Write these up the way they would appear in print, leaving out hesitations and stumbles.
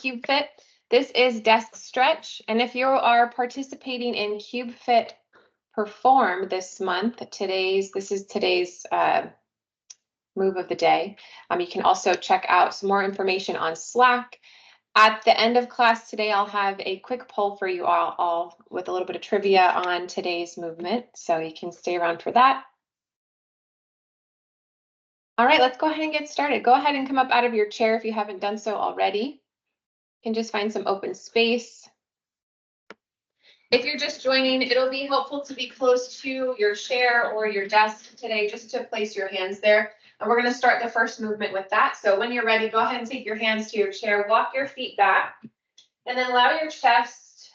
Cube Fit. This is desk stretch, and if you are participating in Cube Fit Perform this month, this is today's move of the day. You can also check out some more information on Slack. At the end of class today, I'll have a quick poll for you all with a little bit of trivia on today's movement, so you can stay around for that. All right, let's go ahead and get started. Go ahead and come up out of your chair if you haven't done so already. You can just find some open space. If you're just joining, it'll be helpful to be close to your chair or your desk today, just to place your hands there. And we're going to start the first movement with that. So when you're ready, go ahead and take your hands to your chair, walk your feet back, and then allow your chest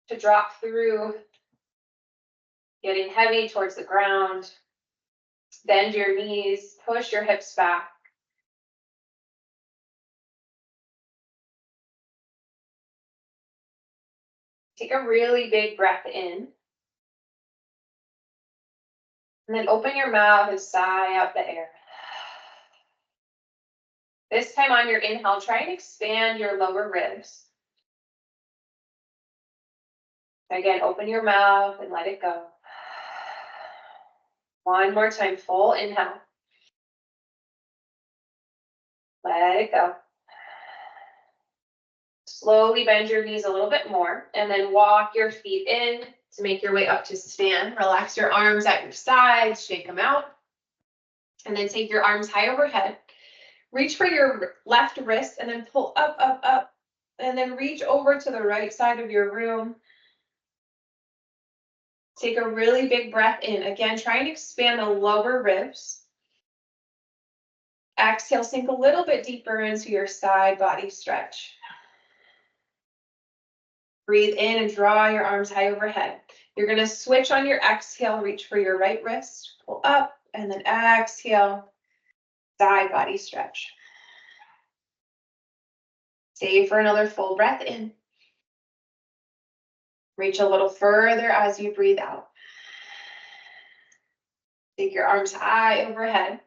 to drop through, getting heavy towards the ground. Bend your knees, push your hips back. Take a really big breath in. And then open your mouth and sigh out the air. This time on your inhale, try and expand your lower ribs. Again, open your mouth and let it go. One more time, full inhale. Let it go. Slowly bend your knees a little bit more and then walk your feet in to make your way up to stand. Relax your arms at your sides, shake them out. And then take your arms high overhead. Reach for your left wrist and then pull up, up, up. And then reach over to the right side of your room. Take a really big breath in. Again, try and expand the lower ribs. Exhale, sink a little bit deeper into your side body stretch. Breathe in and draw your arms high overhead. You're going to switch on your exhale, reach for your right wrist, pull up, and then exhale, side body stretch. Stay for another full breath in. Reach a little further as you breathe out. Take your arms high overhead,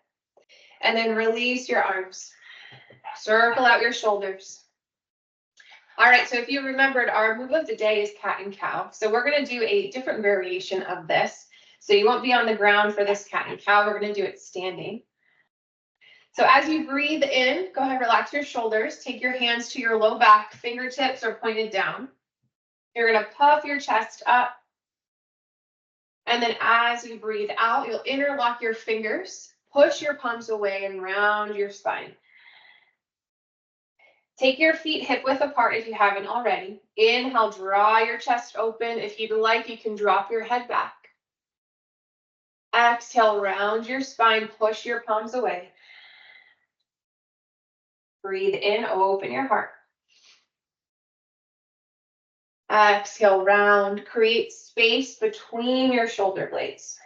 and then release your arms. Circle out your shoulders. All right, so if you remembered, our move of the day is cat and cow. So we're going to do a different variation of this. So you won't be on the ground for this cat and cow. We're going to do it standing. So as you breathe in, go ahead, relax your shoulders. Take your hands to your low back. Fingertips are pointed down. You're going to puff your chest up. And then as you breathe out, you'll interlock your fingers, push your palms away, and round your spine. Take your feet hip width apart if you haven't already. Inhale, draw your chest open. If you'd like, you can drop your head back. Exhale, round your spine, push your palms away. Breathe in, open your heart. Exhale, round, create space between your shoulder blades.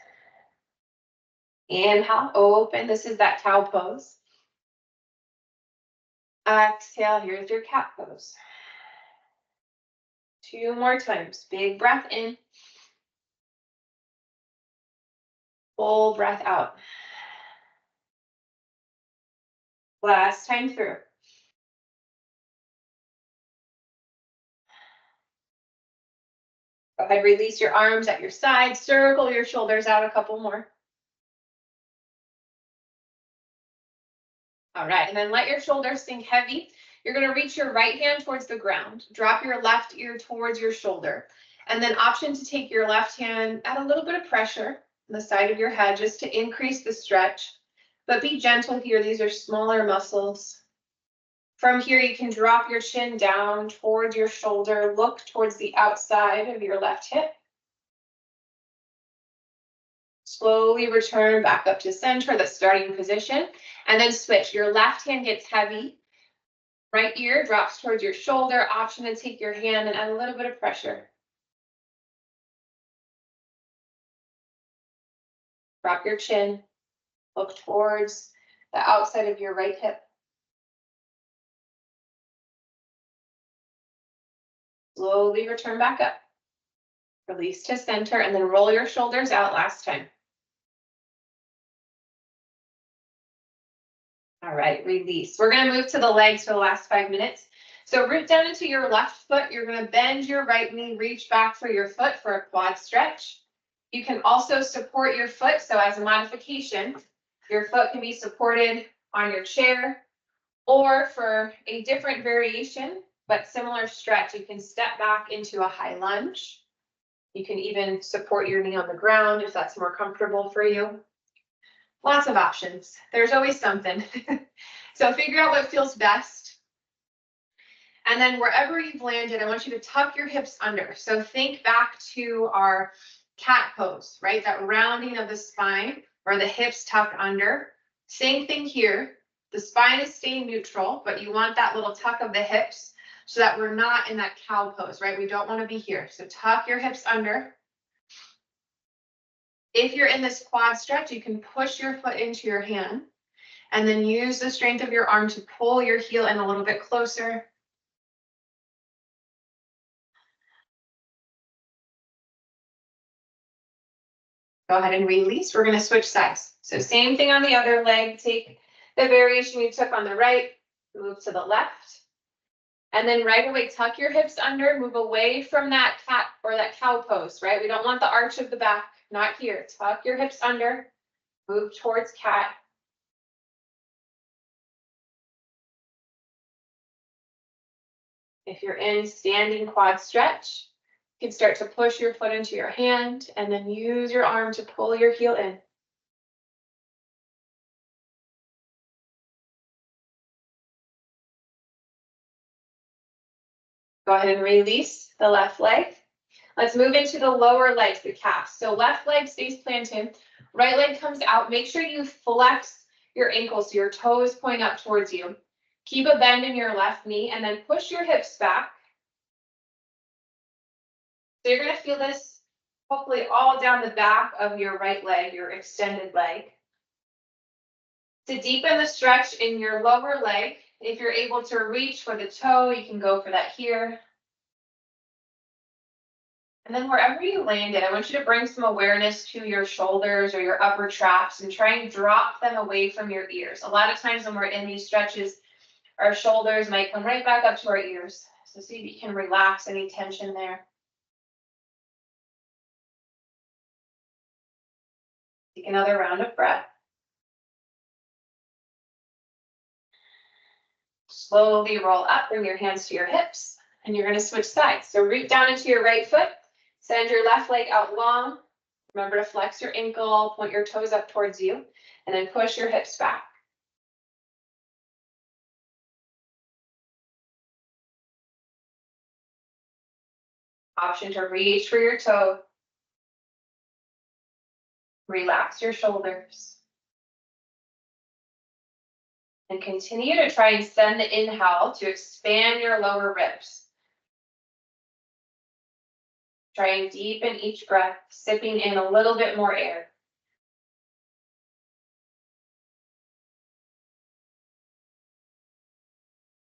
Inhale, open. This is that cow pose. Exhale, here's your cat pose. 2 more times. Big breath in. Full breath out. Last time through. Go ahead, release your arms at your side. Circle your shoulders out a couple more. All right, and then let your shoulders sink heavy. You're going to reach your right hand towards the ground. Drop your left ear towards your shoulder. And then option to take your left hand, add a little bit of pressure on the side of your head just to increase the stretch. But be gentle here. These are smaller muscles. From here, you can drop your chin down towards your shoulder. Look towards the outside of your left hip. Slowly return back up to center, the starting position, and then switch. Your left hand gets heavy. Right ear drops towards your shoulder. Option to take your hand and add a little bit of pressure. Drop your chin. Look towards the outside of your right hip. Slowly return back up. Release to center and then roll your shoulders out last time. All right, release. We're gonna move to the legs for the last 5 minutes. So root down into your left foot. You're gonna bend your right knee, reach back for your foot for a quad stretch. You can also support your foot. So as a modification, your foot can be supported on your chair, or for a different variation, but similar stretch, you can step back into a high lunge. You can even support your knee on the ground if that's more comfortable for you. Lots of options. There's always something. So figure out what feels best. And then wherever you've landed, I want you to tuck your hips under. So think back to our cat pose, right? That rounding of the spine or the hips tucked under. Same thing here. The spine is staying neutral, but you want that little tuck of the hips so that we're not in that cow pose, right? We don't want to be here. So tuck your hips under. If you're in this quad stretch, you can push your foot into your hand and then use the strength of your arm to pull your heel in a little bit closer. Go ahead and release. We're going to switch sides. So same thing on the other leg. Take the variation you took on the right, move to the left. And then right away, tuck your hips under, move away from that cat or that cow pose, right? We don't want the arch of the back, not here. Tuck your hips under, move towards cat. If you're in standing quad stretch, you can start to push your foot into your hand and then use your arm to pull your heel in. Go ahead and release the left leg. Let's move into the lower legs, the calves. So left leg stays planted, right leg comes out. Make sure you flex your ankles so your toes point up towards you. Keep a bend in your left knee and then push your hips back. So you're going to feel this hopefully all down the back of your right leg, your extended leg. To deepen the stretch in your lower leg, if you're able to reach for the toe, you can go for that here. And then wherever you landed, I want you to bring some awareness to your shoulders or your upper traps and try and drop them away from your ears. A lot of times when we're in these stretches, our shoulders might come right back up to our ears. So see if you can relax any tension there. Take another round of breath. Slowly roll up, bring your hands to your hips, and you're going to switch sides. So root down into your right foot, send your left leg out long. Remember to flex your ankle, point your toes up towards you, and then push your hips back. Option to reach for your toe. Relax your shoulders. And continue to try and send the inhale to expand your lower ribs. Try and deepen each breath, sipping in a little bit more air.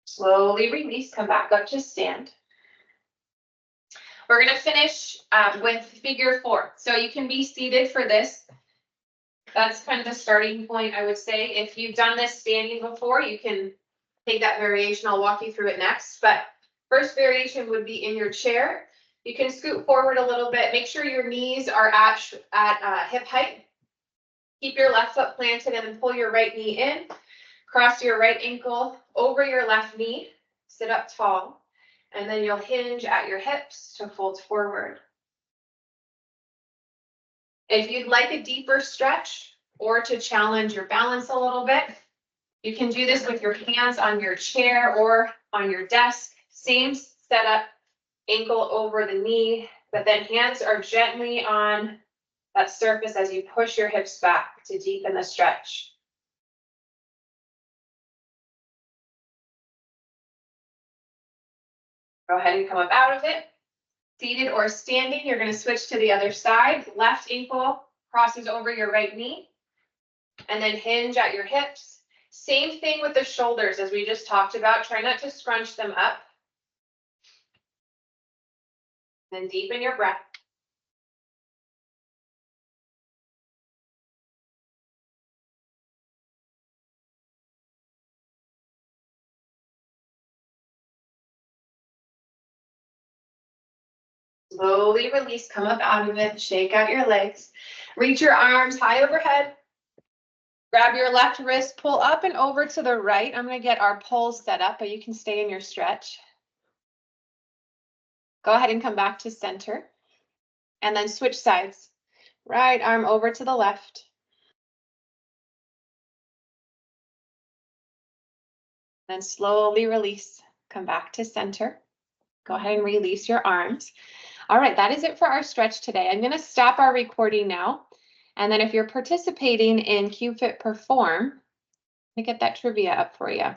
Slowly release, come back up to stand. We're going to finish with figure 4. So you can be seated for this. That's kind of the starting point, I would say. If you've done this standing before, you can take that variation. I'll walk you through it next. But first variation would be in your chair. You can scoot forward a little bit. Make sure your knees are at hip height. Keep your left foot planted and then pull your right knee in. Cross your right ankle over your left knee. Sit up tall. And then you'll hinge at your hips to fold forward. If you'd like a deeper stretch or to challenge your balance a little bit, you can do this with your hands on your chair or on your desk. Same setup, ankle over the knee, but then hands are gently on that surface as you push your hips back to deepen the stretch. Go ahead and come up out of it. Seated or standing, you're going to switch to the other side. Left ankle crosses over your right knee. And then hinge at your hips. Same thing with the shoulders as we just talked about. Try not to scrunch them up. Then deepen your breath. Slowly release, come up out of it, shake out your legs. Reach your arms high overhead. Grab your left wrist, pull up and over to the right. I'm gonna get our poles set up, but you can stay in your stretch. Go ahead and come back to center. And then switch sides. Right arm over to the left. Then slowly release, come back to center. Go ahead and release your arms. All right, that is it for our stretch today. I'm gonna stop our recording now. And then if you're participating in QFit Perform, let me get that trivia up for you.